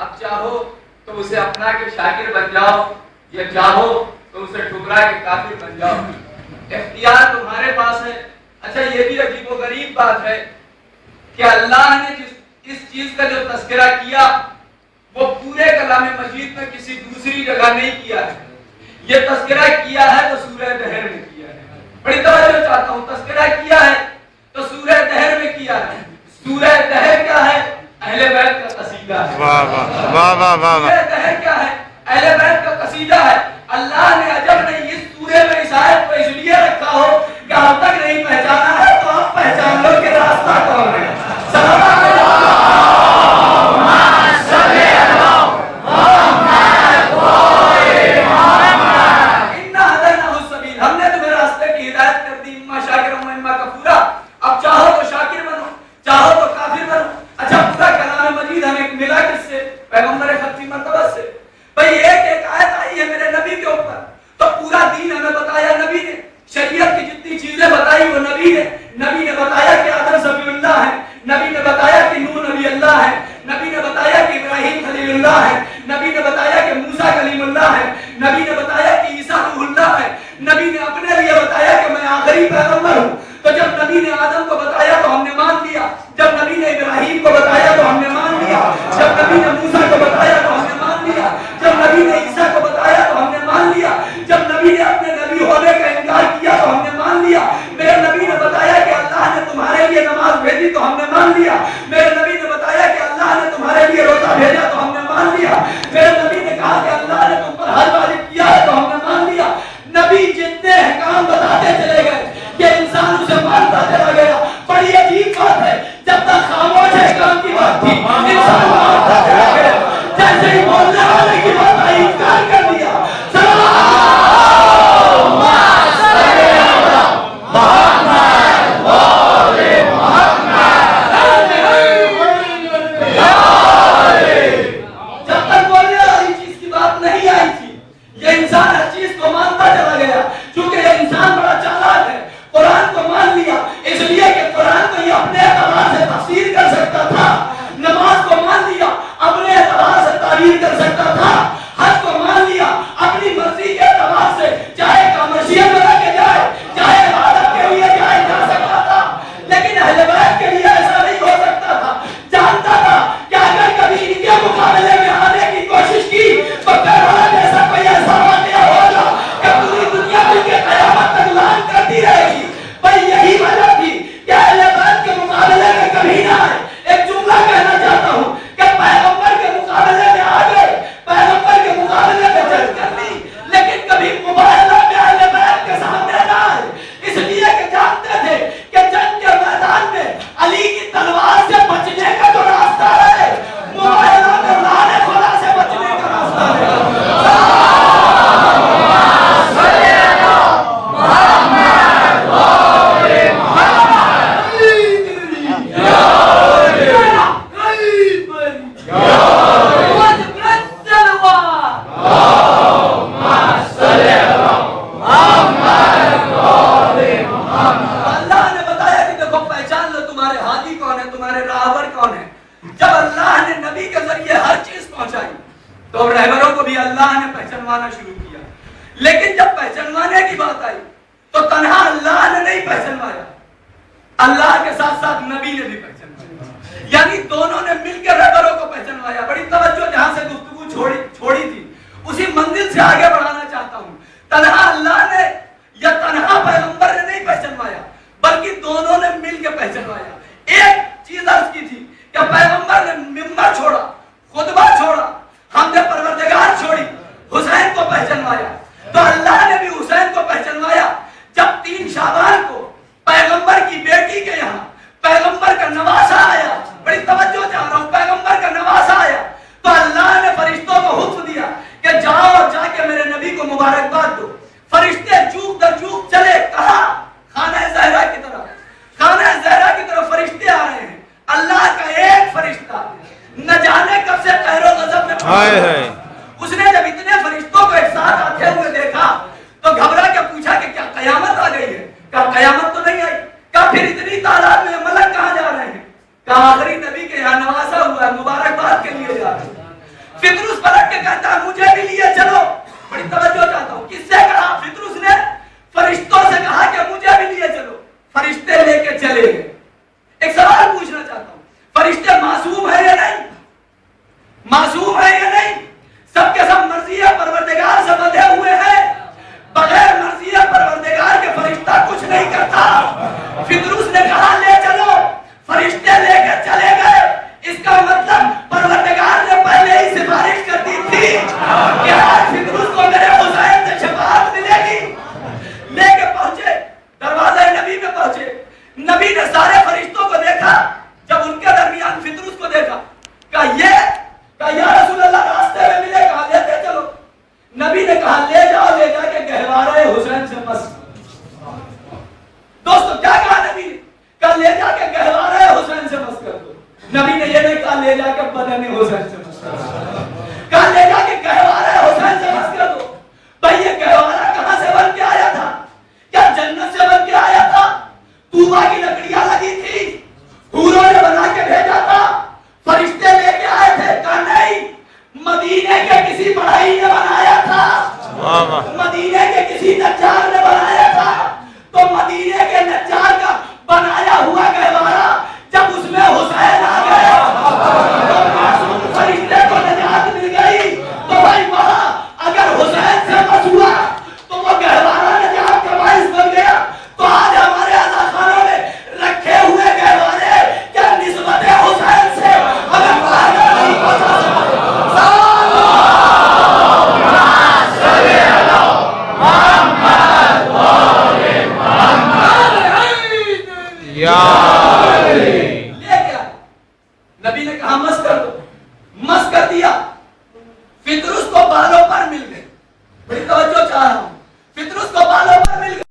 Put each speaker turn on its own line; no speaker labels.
اب چاہو تو اسے اپنا کے شاکر بن جاؤ یا چاہو تو اسے ٹھکرا کے کافر بن جاؤ، اختیار تمہارے پاس ہے۔ اچھا یہ بھی عجیب و غریب بات ہے کہ اللہ نے اس چیز کا جو تذکرہ کیا وہ پورے کلام مجید میں کسی دوسری جگہ نہیں کیا ہے، یہ تذکرہ کیا ہے تو سورہ دہر میں کیا ہے۔ بڑی توجہ چاہتا ہوں، تذکرہ کیا ہے تو سورہ دہر میں کیا ہے۔ سورہ دہر کیا ہے؟ اہل بیت کا قصیدہ ہے۔ واہ واہ واہ واہ واہ۔ سورہ دہر کیا ہے؟ اہل بیت کا قصیدہ ہے۔ اللہ نے عجب نہیں اس سورے میں اس آیت کو اس لیے رکھا ہو کہ اب تک نہیں پہچانا ہے تو اب پہچان لو کہ راستہ کون ہے۔ سلام پیغمبر خطی مرتبہ سے بھئی ایک ایک آیت آئی ہے میرے نبی کے اوپر تو پورا دین ہمیں بتایا نبی نے، شریعت کی جتنی چیزیں بتائی وہ نبی نے بتایا کہ آدم ذبیح اللہ ہے، نبی نے بتایا کہ نوح نبی اللہ ہے، نبی نے بتایا کہ ابراہیم خلیل اللہ ہے، نبی نے بتایا کہ موسیٰ کلیم اللہ ہے، نبی نے بتایا کہ عیسیٰ روح اللہ ہے، نبی نے اپنے لیے بتایا کہ میں آخری پیغمبر ہوں۔ تو جب نبی نے آدم کو بتایا تو ہم نے مان لیا، جب نبی نے ابراہیم کو بتایا تو ہم نے مان لیا، جب نبی نے موسیٰ کو بتایا تو ہم نے مان لیا، جب نبی نے عیسیٰ کو بتایا تو ہم نے مان لیا، جب نبی نے اپنے نبی ہونے کا انکار کیا تو ہم نے مان لیا، میرے نبی نے بتایا کہ اللہ نے تمہارے لیے نماز بھیجی تو ہم نے مان لیا، میرے نبی نے بتایا کہ اللہ نے تمہارے لیے روزہ بھیجا تو ہم نے مان لیا، میرے نبی نے کہا کہ اللہ نے تم پر حج واجب کیا ہے تو ہم نے مان لیا۔ نبی جتنے احکام بتاتے چلے گئے کہ انسان اسے مانتا چلا گیا۔ بڑی عجیب بات ہے، جب تک خاموش احکام کی بات تھی انسان مانتا چلا گیا، جیسے ہی بولنے والے کی بات آئی انکار کر دیا۔ جب تک بولنے والی چیز کی بات نہیں آئی تھی یہ انسان ہر چیز کو مانتا چلا گیا، چونکہ یہ انسان بڑا چالاک ہے۔ قرآن کو مان لیا اس لیے کہ قرآن کو یہ اپنے اعتبار سے تفسیر کر سکتا تھا، نماز کو مان لیا اپنے اعتبار سے تعبیر کر سکتا تھا، حج کو مان لیا اپنی مرضی کے اعتبار سے چاہے کامرشیل بنا کے جائے چاہے عبادت کے لیے جائے جا سکتا تھا، لیکن اہل بیت کے لیے ایسا نہیں ہو سکتا تھا۔ جانتا تھا کہ اگر کبھی ان کے مقابلے میں آنے کی کوشش کی تو کرونا جیسا کوئی ایسا واقعہ ہوگا کہ پوری دنیا مل کے قیامت تک لان کرتی رہے گی۔ بھائی یہی وجہ تھی کہ اہل بیت کے مقابلے میں کبھی نہ آئے۔ ایک جملہ کہنا چاہتا ہوں کہ پیغمبر کے مقابلے میں آ گئے، پیغمبر کے مقابلے میں جنگ کر لی، لیکن کبھی مبارزہ میں اہل بیت کے سامنے نہ آئے، اس لیے کہ جانتے تھے کہ جنگ کے میدان میں علی کی تلوار سے بچنے کا جو راستہ ہے مبارزہ میں لانے خدا سے بچنے کا راستہ ہے۔ جب اللہ نے نبی کے ذریعے ہر چیز پہنچائی تو رہبروں کو بھی اللہ نے پہچانوانا شروع کیا، لیکن جب پہچانوانے کی بات آئی تو تنہا اللہ نے نہیں پہچانوایا، اللہ کے ساتھ ساتھ نبی نے بھی پہچانوایا، یعنی دونوں نے مل کے رہبروں کو پہچانوایا۔ بڑی توجہ جہاں سے گفتگو چھوڑی تھی اسی منزل سے آگے بڑھانا چاہتا ہوں۔ تنہا اللہ نے یا تنہا پیغمبر نے نہیں پہچانوایا بلکہ دونوں نے مل کے پہچانوایا۔ ایک چیز عرض کی تھی کہ پیغمبر نے ممبر چھوڑا، خطبہ چھوڑا، حمد پروردگار چھوڑی، حسین کو پہچانوایا، تو اللہ نے بھی حسین کو پہچانوایا۔ جب 3 شعبان کو پیغمبر کی بیٹی کے یہاں پیغمبر کا نواسا آیا، بڑی توجہ چاہ رہا ہوں، پیغمبر کا نواسا آیا تو اللہ نے فرشتوں کو حکم دیا کہ جاؤ اور جا کے میرے نبی کو مبارکباد دو۔ فرشتے چوک در چوک چلے، کہاں؟ خانہ زہرا کی طرف، خانہ زہرا کی طرف فرشتے آ رہے ہیں۔ اللہ کا ایک فرشتہ نہ جانے کب سے قہر و غضب میں پڑا ہے، اس نے جب اتنے فرشتوں کو ایک ساتھ آتے ہوئے دیکھا تو گھبرا کے پوچھا کہ کیا قیامت آ گئی ہے؟ کہا قیامت تو نہیں آئی۔ کہا پھر اتنی تعداد میں ملک کہاں جا رہے ہیں؟ کہا آخری نبی کے یہاں نواسا ہوا ہے، مبارکباد کے لیے جا رہے ہیں۔ کے کہتا